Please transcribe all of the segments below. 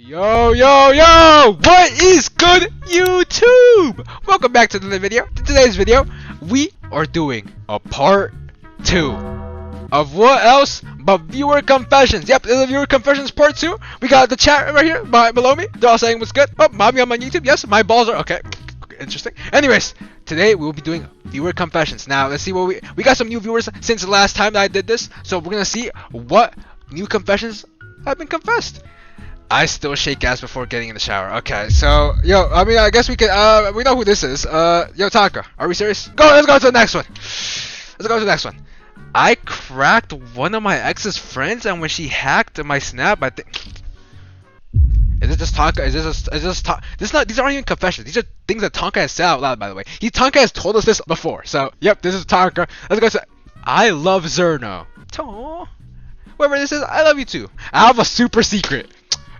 Yo, yo, yo! What is good, YouTube? Welcome back to another video. In today's video, we are doing a part 2 of what else but viewer confessions. Yep, this is viewer confessions part 2. We got the chat right here below me. They're all saying what's good. Oh, mommy on my YouTube. Yes, my balls are okay. Interesting. Anyways, today we will be doing viewer confessions. Now, let's see what we got some new viewers since the last time that I did this. So we're gonna see what new confessions have been confessed. I still shake ass before getting in the shower. Okay, so I guess we can. We know who this is. Yo, Taka, are we serious? Go. Let's go to the next one. I cracked one of my ex's friends, and when she hacked my Snap, I think. Is it just Tonka? These aren't even confessions. These are things that Tonka has said out loud, by the way. Tonka has told us this before. So, yep, this is Tonka. Let's go to. I love Zerno. Aww. Whoever this is, I love you too. I have a super secret.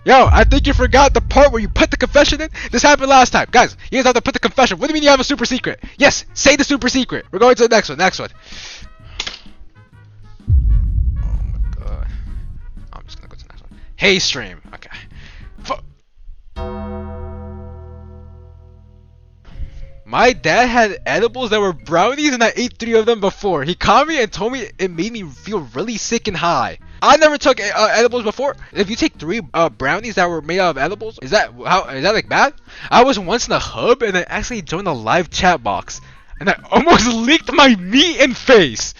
Yo, I think you forgot the part where you put the confession in. This happened last time. Guys, you guys have to put the confession. What do you mean you have a super secret? Yes, say the super secret. We're going to the next one. Oh my god. I'm just gonna go to the next one. Hey, stream. Okay. My dad had edibles that were brownies and I ate 3 of them before. He called me and told me it made me feel really sick and high. I never took edibles before. If you take 3 brownies that were made out of edibles, is that like bad? I was once in a hub and I actually joined a live chat box and I almost leaked my meat and face.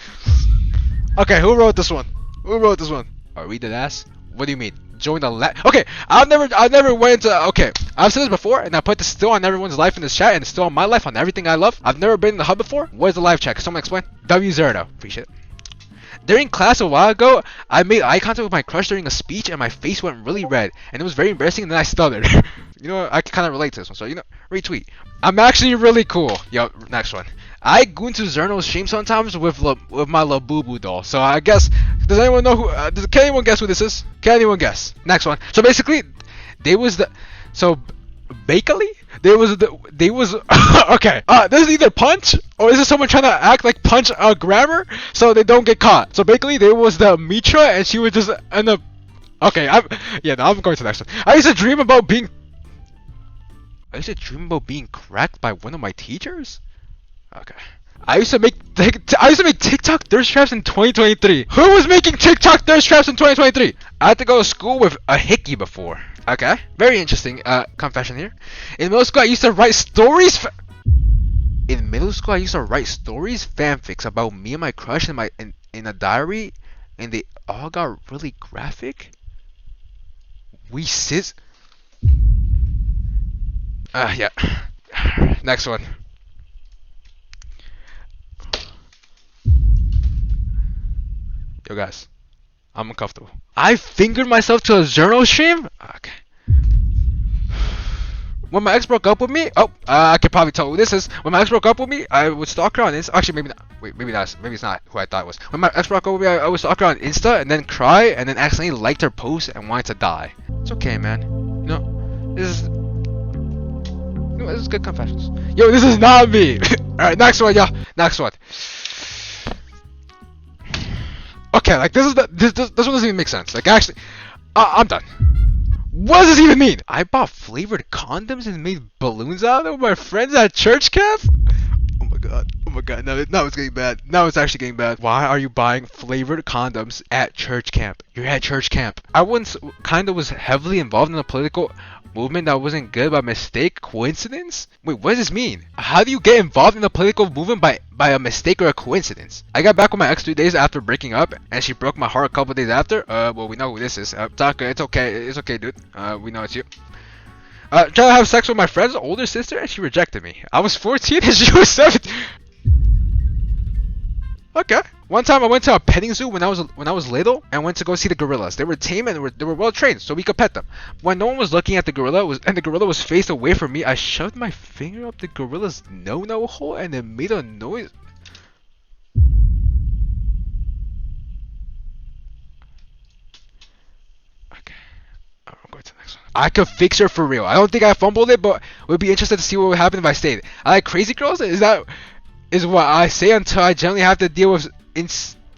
Okay, who wrote this one? Are we dead ass? What do you mean? Join the okay, I've never went to. Okay, I've said this before and I put this still on everyone's life in this chat and it's still on my life on everything I love. I've never been in the hub before. What is the live chat? Can someone explain? W0. Appreciate it. During class a while ago, I made eye contact with my crush during a speech and my face went really red and it was very embarrassing and then I stuttered. You know, I can kind of relate to this one, so retweet. I'm actually really cool. Yo, next one. I go into Zerno's stream sometimes with my Labubu doll. So I guess, does anyone know who? Can anyone guess who this is? Can anyone guess? Next one. So basically, they was okay. This is either Punch or is it someone trying to act like Punch grammar so they don't get caught. So basically, there was the Mitra and she would just end up. Okay, I'm going to the next one. I used to dream about being cracked by one of my teachers. Okay. I used to make TikTok thirst traps in 2023. Who was making TikTok thirst traps in 2023? I had to go to school with a hickey before. Okay. Very interesting confession here. In middle school, I used to write stories. Fanfics about me and my crush in a diary, and they all got really graphic. Yeah. Next one. Yo guys, I'm uncomfortable. I fingered myself to a Zerno stream? Okay. When my ex broke up with me, I could probably tell who this is. When my ex broke up with me, I would stalk her on Insta. Actually, maybe not. Wait, maybe it's not who I thought it was. When my ex broke up with me, I would stalk her on Insta and then cry and then accidentally liked her post and wanted to die. It's okay, man. This is good confessions. Yo, this is not me. Alright, next one, Next one. Okay, like this one doesn't even make sense. Like actually, I'm done. What does this even mean? I bought flavored condoms and made balloons out of them with my friends at church camp? Oh my god, now it's getting bad. Now it's actually getting bad. Why are you buying flavored condoms at church camp? You're at church camp. I once kinda was heavily involved in a political movement that wasn't good by mistake, coincidence? Wait, what does this mean? How do you get involved in a political movement by a mistake or a coincidence? I got back with my ex 3 days after breaking up, and she broke my heart a couple days after. Well, we know who this is. Taka, it's okay, dude. We know it's you. Tried to have sex with my friend's older sister, and she rejected me. I was 14 and she was 17. Okay. One time I went to a petting zoo when I was little and went to go see the gorillas. They were tame and they were well trained, so we could pet them. When no one was looking at the gorilla and the gorilla was faced away from me, I shoved my finger up the gorilla's no hole and it made a noise. Okay. I'm going to the next one. I could fix her for real. I don't think I fumbled it, but would be interested to see what would happen if I stayed. I like crazy girls. Is what I say until I generally have to deal with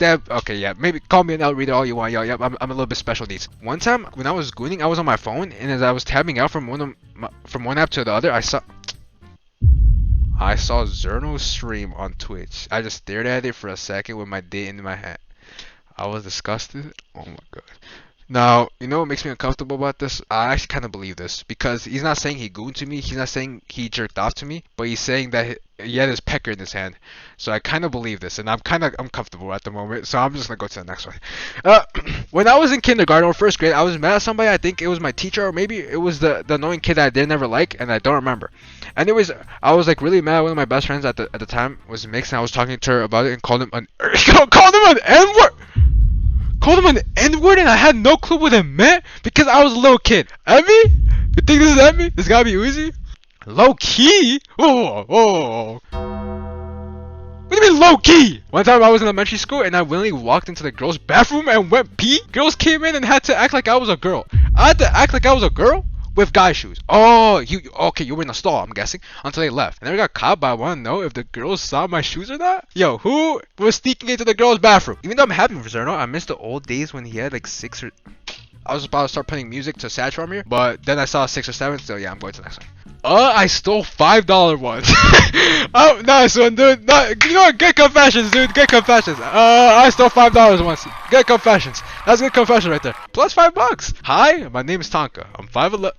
step. Okay, yeah, maybe call me an L reader all you want. Yo, yep, I'm a little bit special needs. One time when I was gooning, I was on my phone, and as I was tabbing out from one app to the other, I saw Zerno's stream on Twitch. I just stared at it for a second with my date in my hand. I was disgusted. Oh my god. Now, you know what makes me uncomfortable about this? I actually kind of believe this because he's not saying he gooned to me. He's not saying he jerked off to me, but he's saying that he had his pecker in his hand. So I kind of believe this, and I'm kind of uncomfortable at the moment. So I'm just gonna go to the next one. When I was in kindergarten or first grade, I was mad at somebody. I think it was my teacher, or maybe it was the annoying kid that I didn't ever like, and I don't remember. Anyways, I was like really mad. One of my best friends at the time was Mix, and I was talking to her about it and called him an N-word. Called him an N-word, and I had no clue what it meant because I was a little kid. Emmy? You think this is Emmy? This gotta be Uzi? Low key? Whoa. What do you mean low key? One time I was in elementary school and I willingly walked into the girls' bathroom and went pee. Girls came in and had to act like I was a girl. I had to act like I was a girl with guy shoes. Oh, you were in a stall, I'm guessing, until they left. I never got caught, but I want to know if the girls saw my shoes or not. Yo, who was sneaking into the girls' bathroom? Even though I'm happy for Zerno, I miss the old days when he had like 6 or... I was about to start playing music to Sad from here, but then I saw 6 or 7, so yeah, I'm going to the next one. I stole $5 ones. Oh, nice one, dude. No, you know what? Good confessions, dude. Good confessions. I stole $5 once. Good confessions. That's a good confession right there. Plus $5. Hi, my name is Tonka. I'm 5'11".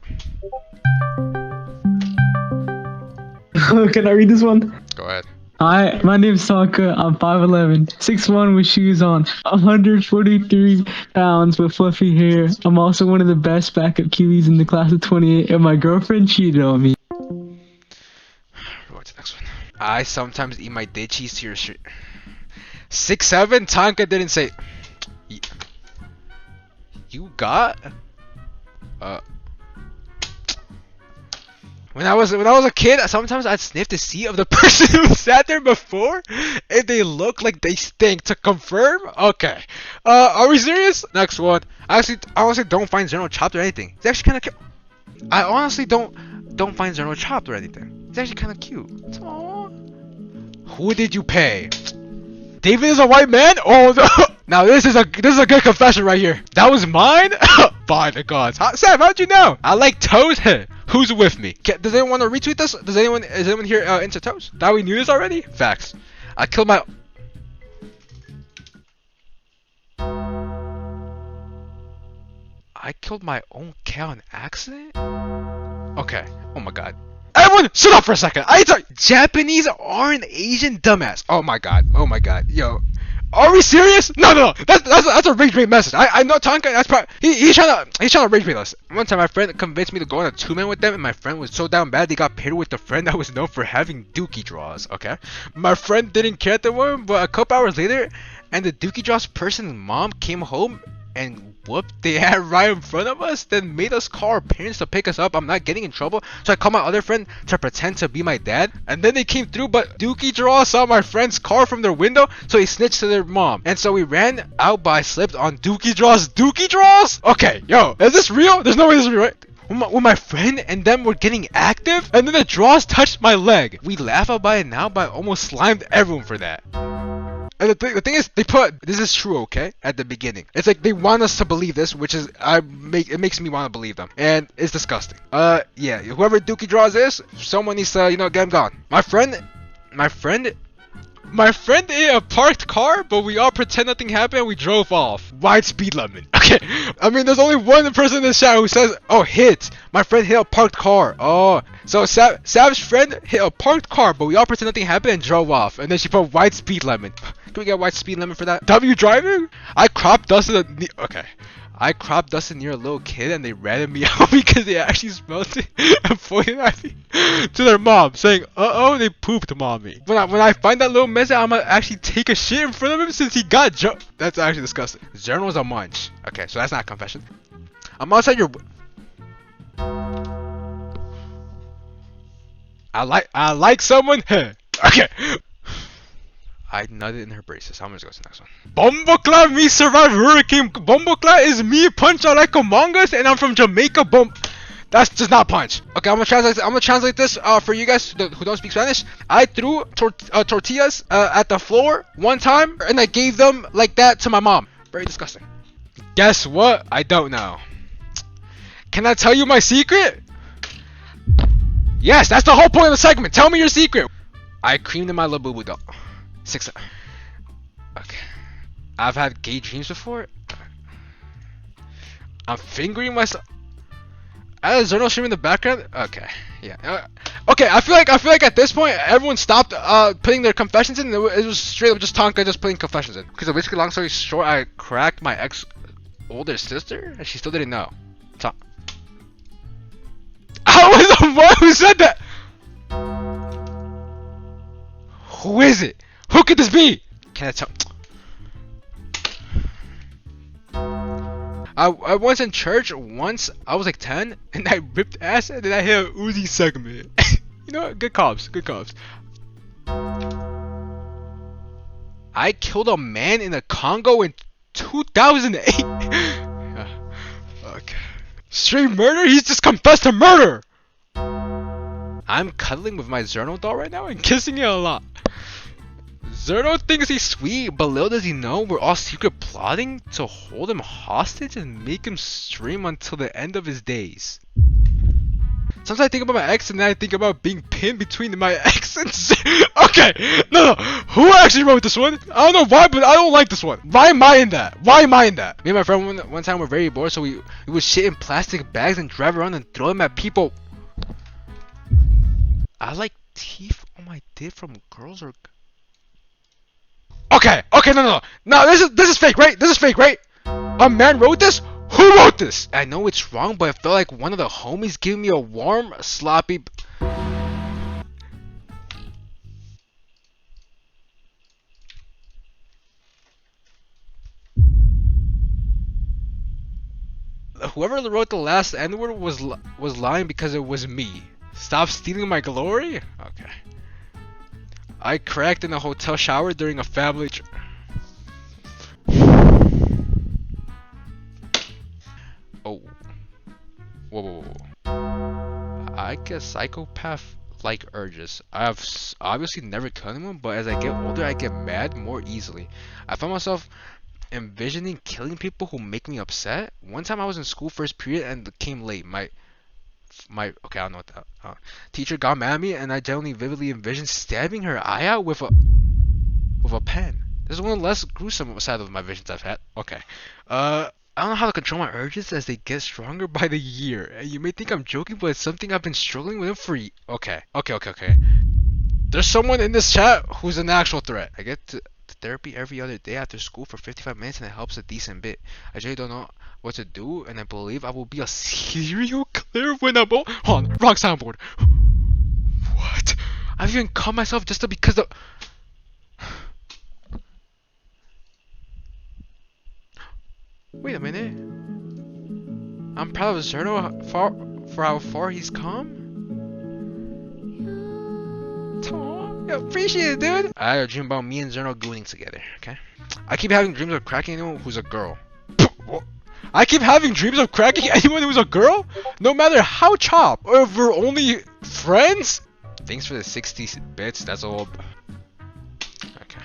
Can I read this one? Go ahead. Hi, my name's Tonka. I'm 5'11", 6'1" with shoes on, 143 pounds with fluffy hair. I'm also one of the best backup QBs in the class of 28, and my girlfriend cheated on me. What's the next one? I sometimes eat my dead cheese to your shit. 6'7", Tonka didn't say. You got? When I was a kid, sometimes I'd sniff the seat of the person who sat there before, if they look like they stink. To confirm? Okay. Are we serious? Next one. I honestly don't find Zerno chopped or anything. It's actually kind of cute. I honestly don't find Zerno chopped or anything. It's actually kind of cute. Aww. Who did you pay? David is a white man? Oh no. Now this is a good confession right here. That was mine? By the gods. Sam, how'd you know? I like toes. Who's with me? Does anyone want to retweet this? Is anyone here into toes? That we knew this already? Facts. I killed my own cow in accident? Okay. Oh my god. Everyone, shut up for a second. Japanese aren't Asian, dumbass. Oh my god. Yo. Are we serious? No. That's a rage bait message. I know Tonka. That's probably he's trying to rage bait us. One time my friend convinced me to go on a 2-man with them, and my friend was so down bad they got paired with a friend that was known for having dookie draws. Okay, my friend didn't care at the moment, but a couple hours later, and the dookie draws person's mom came home and whooped the ass right in front of us, then made us call our parents to pick us up. I'm not getting in trouble, so I called my other friend to pretend to be my dad, and then they came through, but Dookie Draw saw my friend's car from their window, so he snitched to their mom, and so we ran out, but I slipped on Dookie Draws? Okay, yo, is this real? There's no way this is real, right? When my friend and them were getting active, and then the draws touched my leg. We laugh about it now, but I almost slimed everyone for that. And the thing is, they put this is true, okay, at the beginning. It's like they want us to believe this, which is it makes me want to believe them, and it's disgusting. Yeah, whoever Dookie Draws is, someone needs to get him gone. My friend ate a parked car, but we all pretend nothing happened and we drove off. Wide speed limit. Okay, I mean, there's only one person in the chat who says, oh, hit. My friend hit a parked car. Oh, so Sav's friend hit a parked car, but we all pretend nothing happened and drove off. And then she put wide speed limit. Can we get a wide speed limit for that? W driving? I crop dusted near a little kid and they ratted me out because they actually smelled it and pointed at me to their mom saying, uh-oh, they pooped mommy. When I find that little message, I'm gonna actually take a shit in front of him since he got jumped. That's actually disgusting. Zerno's a munch. Okay, so that's not a confession. I'm outside your... I like someone? Okay. I nutted in her braces. I'm gonna go to the next one. Bomboclat, me survive hurricane. Bomboclat is me punch out like a mongoose, and I'm from Jamaica. That's just not punch. Okay, I'm gonna translate this for you guys who don't speak Spanish. I threw tortillas at the floor one time, and I gave them like that to my mom. Very disgusting. Guess what? I don't know. Can I tell you my secret? Yes, that's the whole point of the segment. Tell me your secret. I creamed in my Labubu doll. 6. Okay. I've had gay dreams before. I'm fingering myself. I had a Zerno stream in the background. Okay, yeah. Okay, I feel like at this point everyone stopped putting their confessions in. It was straight up just Tonka just putting confessions in. Because basically, long story short, I cracked my ex older sister, and she still didn't know. I was the one who said that. Who is it? Who could this be? Can I tell? I was in church once. I was like 10, and I ripped ass, and then I hit a Uzi segment. You know what? Good cops. Good cops. I killed a man in the Congo in 2008. Okay. Straight murder? He's just confessed to murder. I'm cuddling with my Zerno doll right now and kissing it a lot. Zerno thinks he's sweet, but little does he know we're all secret plotting to hold him hostage and make him stream until the end of his days. Sometimes I think about my ex and then I think about being pinned between my ex and Okay, no. Who actually wrote this one? I don't know why, but I don't like this one. Why am I in that? Why am I in that? Me and my friend one time were very bored, so we would shit in plastic bags and drive around and throw them at people. I like teeth on my dick from girls or... Okay, no. No, this is fake, right? This is fake, right? A man wrote this? Who wrote this? I know it's wrong, but I felt like one of the homies giving me a warm, sloppy... Whoever wrote the last N-word was lying because it was me. Stop stealing my glory? Okay. I cracked in a hotel shower during a family Oh. Whoa. I get psychopath-like urges. I have obviously never killed anyone, but as I get older, I get mad more easily. I found myself envisioning killing people who make me upset. One time I was in school first period and came late. My okay, I don't know what that teacher got mad at me, and I generally vividly envisioned stabbing her eye out with a pen. This is one of the less gruesome side of my visions I've had. Okay. I don't know how to control my urges as they get stronger by the year. You may think I'm joking, but it's something I've been struggling with for Okay. There's someone in this chat who's an actual threat. I get to therapy every other day after school for 55 minutes, and it helps a decent bit. I really don't know what to do, and I believe I will be a serial killer when I'm old. Hold on, wrong soundboard. What? I've even caught myself just because of... Wait a minute. I'm proud of Zerno for how far he's come. I appreciate it, dude. I had a dream about me and Zerno gooning together, okay? I keep having dreams of cracking anyone who's a girl. I keep having dreams of cracking anyone who's a girl? No matter how chop, or if we're only friends? Thanks for the 60 bits, that's all. Okay.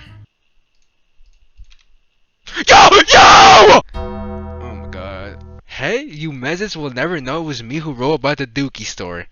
Yo! Oh my god. Hey, you mezzes will never know it was me who wrote about the Dookie story.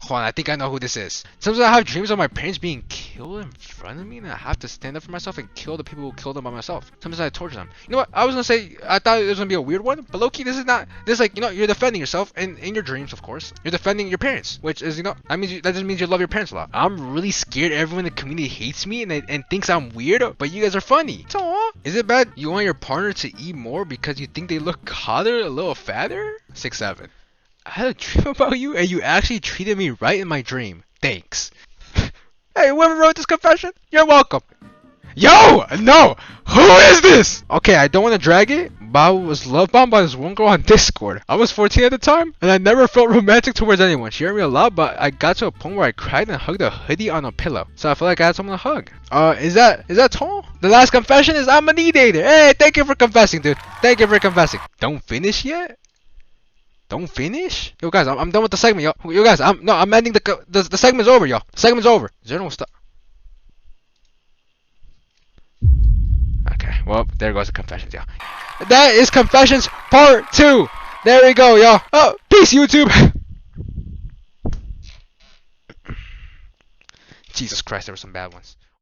Hold on, I think I know who this is. Sometimes I have dreams of my parents being killed in front of me, and I have to stand up for myself and kill the people who killed them by myself. Sometimes I torture them. You know what? I was gonna say, I thought it was gonna be a weird one, but low-key, this is like, you know, you're defending yourself, and in your dreams, of course, you're defending your parents, which is, you know, that just means you love your parents a lot. I'm really scared everyone in the community hates me and thinks I'm weird, but you guys are funny. Aww. Is it bad you want your partner to eat more because you think they look hotter, a little fatter? 6'7". I had a dream about you, and you actually treated me right in my dream. Thanks. Hey, whoever wrote this confession, you're welcome. Yo! No! Who is this? Okay, I don't want to drag it, but I was love bombed by this one girl on Discord. I was 14 at the time, and I never felt romantic towards anyone. She hurt me a lot, but I got to a point where I cried and hugged a hoodie on a pillow. So I felt like I had someone to hug. Is that tall? The last confession is I'm an eat-eater. Hey, thank you for confessing, dude. Thank you for confessing. Don't finish yet? Don't finish? Yo, guys, I'm done with the segment, yo. Yo, guys, I'm ending the segment's over, yo. The segment's over. Zero stop. Okay, well, there goes the confessions, yo. That is confessions part 2. There we go, yo. Oh, peace, YouTube. Jesus Christ, there were some bad ones.